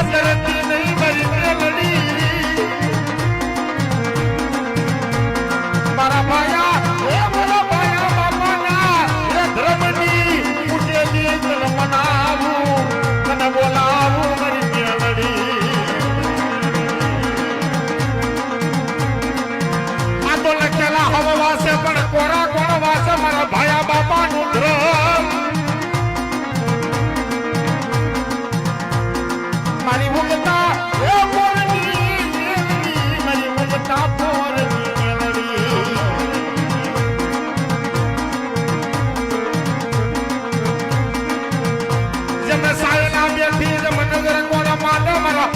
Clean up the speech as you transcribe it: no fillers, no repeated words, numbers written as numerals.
ધરતી નહીં મારી મેલડી મારા ભાયા એ મારા ભાયા બાપાના એ ધર્મની ઉઠેલી મનાવું તને બોલાવું મારી મેલડી આ તો લખેલા હવા વાસે પણ કોરા કોણ વાસે મારા ભાયા બાપાનું ધર્મ મારી ઉગતા એ પોરની મારી ઉગતા પોરની મેલડી જેમને સાયલા બેઠી જમ નગર કોણ માટે મારા